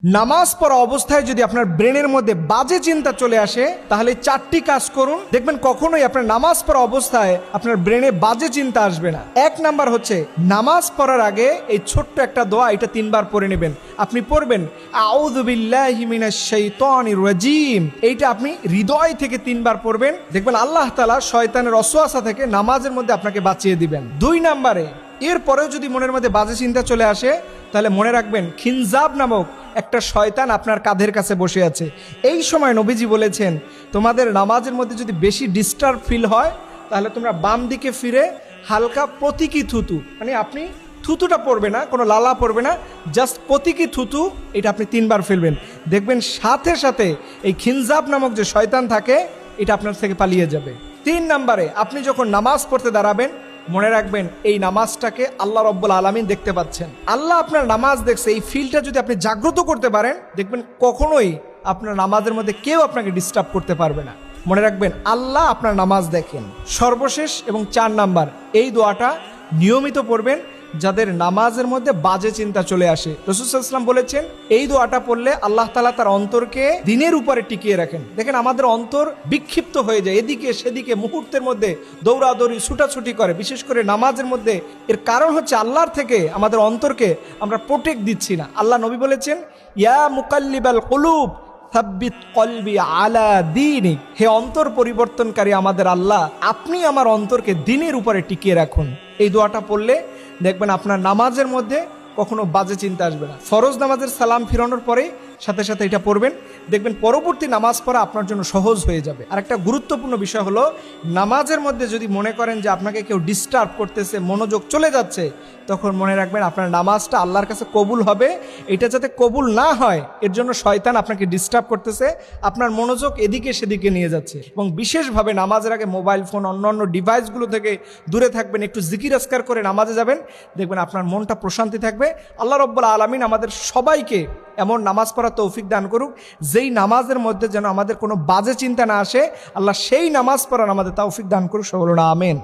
নামাজ পড়া অবস্থায় যদি আপনার ব্রেনের মধ্যে বাজে চিন্তা চলে আসে তাহলে 4টি কাজ করুন, দেখবেন কখনোই আপনার নামাজ পড়া অবস্থায় আপনার ব্রেনে বাজে চিন্তা আসবে না। 1 নাম্বার হচ্ছে নামাজ পড়ার আগে এই ছোট্ট একটা দোয়া, এটা 3 বার পড়ে নেবেন। আপনি পড়বেন আউযু বিল্লাহি মিনাশ শাইতানির রাজিম, এইটা আপনি হৃদয় থেকে 3 বার পড়বেন, দেখবেন আল্লাহ তাআলা শয়তানের ওয়াসওয়াসা থেকে নামাজের মধ্যে আপনাকে বাঁচিয়ে দিবেন। 2 নাম্বারে এরপরেও যদি মনের মধ্যে বাজে চিন্তা চলে আসে তাহলে মনে রাখবেন খিনজাব নামক একটা শয়তান আপনার কাঁধের কাছে বসে আছে। এই সময় নবীজি বলেছেন, তোমাদের নামাজের মধ্যে যদি বেশি ডিস্টার্ব ফিল হয় তাহলে তোমরা বাম দিকে ফিরে হালকা প্রতীকী থুতু, মানে আপনি থুতুটা পড়বে না, কোনো লালা পড়বে না, জাস্ট প্রতীকী থুতু, এটা আপনি 3 বার ফেলবেন। দেখবেন সাথে সাথে এই খিনজাব নামক যে শয়তান থাকে এটা আপনার থেকে পালিয়ে যাবে। 3 নাম্বারে আপনি যখন নামাজ পড়তে দাঁড়াবেন মনে রাখবেন এই নামাজটাকে আল্লাহ রব্বুল আলামিন দেখতে পাচ্ছেন। আল্লাহ আপনার নামাজ দেখছে, এই ফিলটা যদি আপনি জাগ্রত করতে পারেন দেখবেন কখনোই আপনার নামাজের মধ্যে কেউ আপনাকে ডিস্টার্ব করতে পারবে না। মনে রাখবেন আল্লাহ আপনার নামাজ দেখেন। সর্বশেষ এবং 4 নাম্বার, এই দোয়াটা নিয়মিত পড়বেন যাদের নামাজের মধ্যে বাজে চিন্তা চলে আসে। রাসূল সাল্লাল্লাহু আলাইহি ওয়াসাল্লাম বলেছেন এই দোয়াটা পড়লে আল্লাহ তাআলা তার অন্তরকে দ্বীনের উপরে টিকিয়ে রাখেন। দেখেন আমাদের অন্তর বিক্ষিপ্ত হয়ে যায়, এদিকে সেদিকে মুহূর্তের মধ্যে দৌড়াদৌড়ি ছুটাছুটি করে, বিশেষ করে নামাজের মধ্যে। এর কারণ হচ্ছে আল্লাহর থেকে আমাদের অন্তরকে আমরা প্রোটেক্ট দিচ্ছি না। আল্লাহ নবী বলেছেন ইয়া মুকাল্লিবাল কুলুব সাব্বিত কলবি আলা দীনিক, হে অন্তর পরিবর্তনকারী আমাদের আল্লাহ, আপনি আমার অন্তরকে দ্বীনের উপরে টিকিয়ে রাখুন। এই দোয়াটা পড়লে দেখবেন আপনার নামাজের মধ্যে কখনো বাজে চিন্তা আসবে না। ফরজ নামাজের সালাম ফিরানোর পরে সাথে সাথে এটা পড়বেন, দেখবেন পরবর্তী নামাজ পড়া আপনার জন্য সহজ হয়ে যাবে। আর একটা গুরুত্বপূর্ণ বিষয় হলো নামাজের মধ্যে যদি মনে করেন যে আপনাকে কেউ ডিস্টার্ব করতেছে, মনোযোগ চলে যাচ্ছে, তখন মনে রাখবেন আপনার নামাজটা আল্লাহর কাছে কবুল হবে। এটা যাতে কবুল না হয় এর জন্য শয়তান আপনাকে ডিস্টার্ব করতেছে, আপনার মনোযোগ এদিকে সেদিকে নিয়ে যাচ্ছে। এবং বিশেষভাবে নামাজের আগে মোবাইল ফোন অন্যান্য ডিভাইসগুলো থেকে দূরে থাকবেন, একটু জিকির আজকার করে নামাজে যাবেন, দেখবেন আপনার মনটা প্রশান্তি থাকবে। আল্লাহ রাব্বুল আলামিন আমাদের সবাইকে এমন নামাজ পড়ার তৌফিক দান করুক যেই নামাজের মধ্যে যেন আমাদের কোনো বাজে চিন্তা না আসে। আল্লাহ সেই নামাজ পড়ার আমাদের তৌফিক দান করুক, সকলে আমিন।